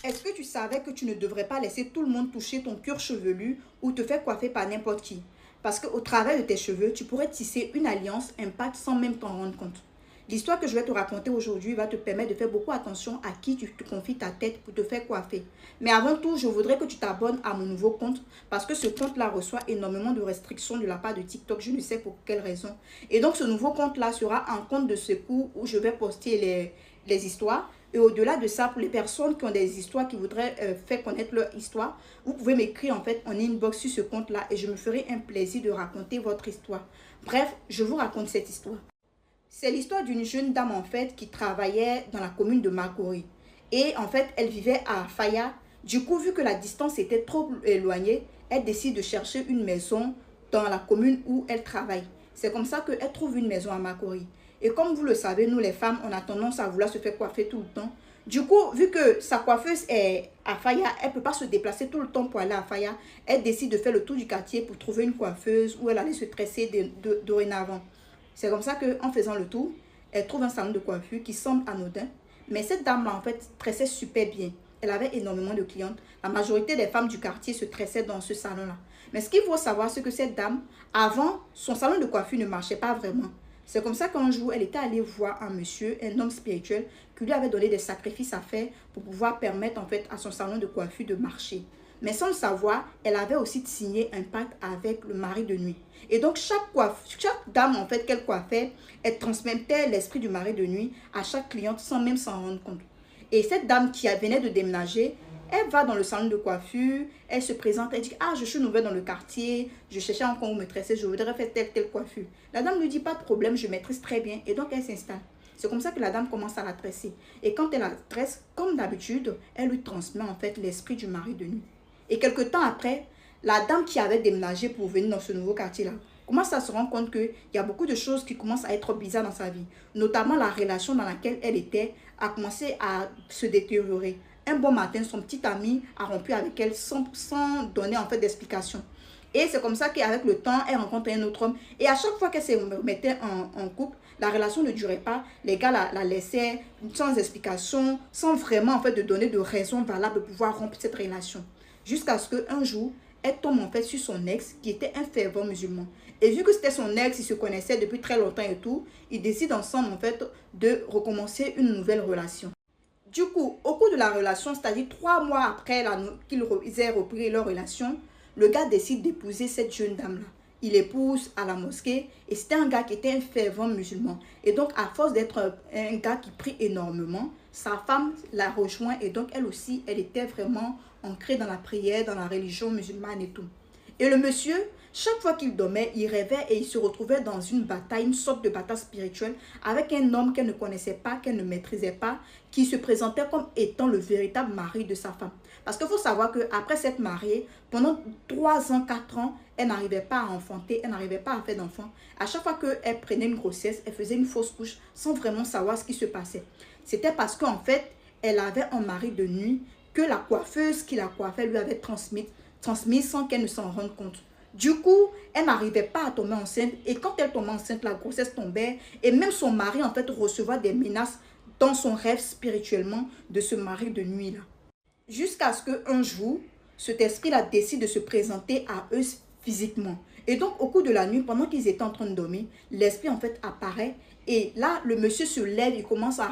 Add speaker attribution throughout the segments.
Speaker 1: Est-ce que tu savais que tu ne devrais pas laisser tout le monde toucher ton cuir chevelu ou te faire coiffer par n'importe qui? Parce qu'au travers de tes cheveux, tu pourrais tisser une alliance impact sans même t'en rendre compte. L'histoire que je vais te raconter aujourd'hui va te permettre de faire beaucoup attention à qui tu te confies ta tête pour te faire coiffer. Mais avant tout, je voudrais que tu t'abonnes à mon nouveau compte parce que ce compte-là reçoit énormément de restrictions de la part de TikTok. Je ne sais pour quelle raison. Et donc, ce nouveau compte-là sera un compte de secours où je vais poster les histoires. Et au-delà de ça, pour les personnes qui ont des histoires, qui voudraient faire connaître leur histoire, vous pouvez m'écrire en fait en inbox sur ce compte-là et je me ferai un plaisir de raconter votre histoire. Bref, je vous raconte cette histoire. C'est l'histoire d'une jeune dame en fait qui travaillait dans la commune de Makori. Et en fait, elle vivait à Faya. Du coup, vu que la distance était trop éloignée, elle décide de chercher une maison dans la commune où elle travaille. C'est comme ça qu'elle trouve une maison à Makori. Et comme vous le savez, nous les femmes, on a tendance à vouloir se faire coiffer tout le temps. Du coup, vu que sa coiffeuse est à Faya, elle ne peut pas se déplacer tout le temps pour aller à Faya. Elle décide de faire le tour du quartier pour trouver une coiffeuse où elle allait se tresser dorénavant. C'est comme ça qu'en faisant le tour, elle trouve un salon de coiffure qui semble anodin. Mais cette dame-là, en fait, tressait super bien. Elle avait énormément de clientes. La majorité des femmes du quartier se tressaient dans ce salon-là. Mais ce qu'il faut savoir, c'est que cette dame, avant, son salon de coiffure ne marchait pas vraiment. C'est comme ça qu'un jour, elle était allée voir un monsieur, un homme spirituel, qui lui avait donné des sacrifices à faire pour pouvoir permettre en fait à son salon de coiffure de marcher. Mais sans le savoir, elle avait aussi signé un pacte avec le mari de nuit. Et donc, chaque dame en fait qu'elle coiffait, elle transmettait l'esprit du mari de nuit à chaque cliente sans même s'en rendre compte. Et cette dame qui venait de déménager, elle va dans le salon de coiffure, elle se présente, elle dit « Ah, je suis nouvelle dans le quartier, je cherchais encore où me tresser, je voudrais faire telle coiffure. » La dame lui dit « Pas de problème, je maîtrise très bien. » Et donc, elle s'installe. C'est comme ça que la dame commence à la tresser. Et quand elle la tresse, comme d'habitude, elle lui transmet en fait l'esprit du mari de nuit. Et quelque temps après, la dame qui avait déménagé pour venir dans ce nouveau quartier-là commence à se rendre compte qu'il y a beaucoup de choses qui commencent à être bizarres dans sa vie. Notamment la relation dans laquelle elle était a commencé à se détériorer. Un bon matin, son petit ami a rompu avec elle sans donner en fait d'explication. Et c'est comme ça qu'avec le temps, elle rencontre un autre homme. Et à chaque fois qu'elle se mettait en couple, la relation ne durait pas. Les gars la laissaient sans explication, sans vraiment en fait de donner de raison valable pour pouvoir rompre cette relation. Jusqu'à ce qu'un jour, elle tombe en fait sur son ex qui était un fervent musulman. Et vu que c'était son ex, ils se connaissaient depuis très longtemps et tout, ils décident ensemble en fait de recommencer une nouvelle relation. Du coup, au cours de la relation, c'est-à-dire 3 mois après qu'ils aient repris leur relation, le gars décide d'épouser cette jeune dame-là. Il l'épouse à la mosquée et c'était un gars qui était un fervent musulman. Et donc, à force d'être un gars qui prie énormément, sa femme la rejoint et donc elle aussi, elle était vraiment ancrée dans la prière, dans la religion musulmane et tout. Et le monsieur, chaque fois qu'il dormait, il rêvait et il se retrouvait dans une bataille, une sorte de bataille spirituelle avec un homme qu'elle ne connaissait pas, qu'elle ne maîtrisait pas, qui se présentait comme étant le véritable mari de sa femme. Parce qu'il faut savoir qu'après s'être mariée, pendant 3 ans, 4 ans, elle n'arrivait pas à enfanter, elle n'arrivait pas à faire d'enfant. À chaque fois qu'elle prenait une grossesse, elle faisait une fausse couche sans vraiment savoir ce qui se passait. C'était parce qu'en fait, elle avait un mari de nuit que la coiffeuse qui la coiffait lui avait transmis sans qu'elle ne s'en rende compte. Du coup, elle n'arrivait pas à tomber enceinte et quand elle tombait enceinte, la grossesse tombait et même son mari en fait recevait des menaces dans son rêve spirituellement de ce mari de nuit-là. Jusqu'à ce qu'un jour, cet esprit-là décide de se présenter à eux physiquement. Et donc, au cours de la nuit, pendant qu'ils étaient en train de dormir, l'esprit en fait apparaît. Et là, le monsieur se lève, il commence à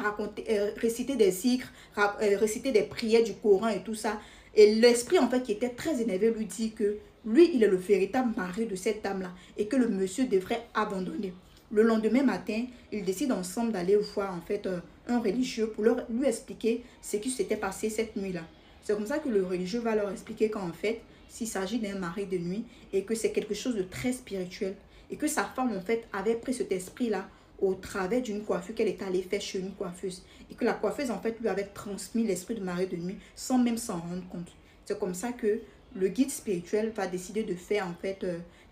Speaker 1: réciter des zikrs, réciter des prières du Coran et tout ça. Et l'esprit en fait qui était très énervé lui dit que lui, il est le véritable mari de cette dame-là et que le monsieur devrait abandonner. Le lendemain matin, ils décident ensemble d'aller voir en fait un religieux pour lui expliquer ce qui s'était passé cette nuit-là. C'est comme ça que le religieux va leur expliquer qu'en fait, s'il s'agit d'un mari de nuit et que c'est quelque chose de très spirituel et que sa femme en fait avait pris cet esprit-là au travers d'une coiffure qu'elle est allée faire chez une coiffeuse et que la coiffeuse en fait lui avait transmis l'esprit de mari de nuit sans même s'en rendre compte. C'est comme ça que le guide spirituel va décider de faire en fait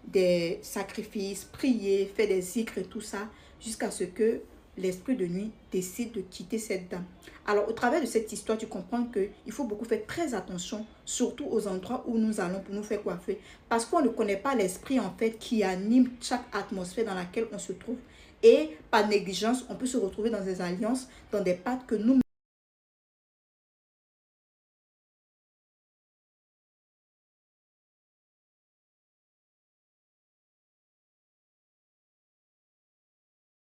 Speaker 1: des sacrifices, prier, faire des zikrs et tout ça jusqu'à ce que l'esprit de nuit décide de quitter cette dame. Alors, au travers de cette histoire, tu comprends qu'il faut beaucoup faire très attention, surtout aux endroits où nous allons pour nous faire coiffer. Parce qu'on ne connaît pas l'esprit, en fait, qui anime chaque atmosphère dans laquelle on se trouve. Et par négligence, on peut se retrouver dans des alliances, dans des pactes que nous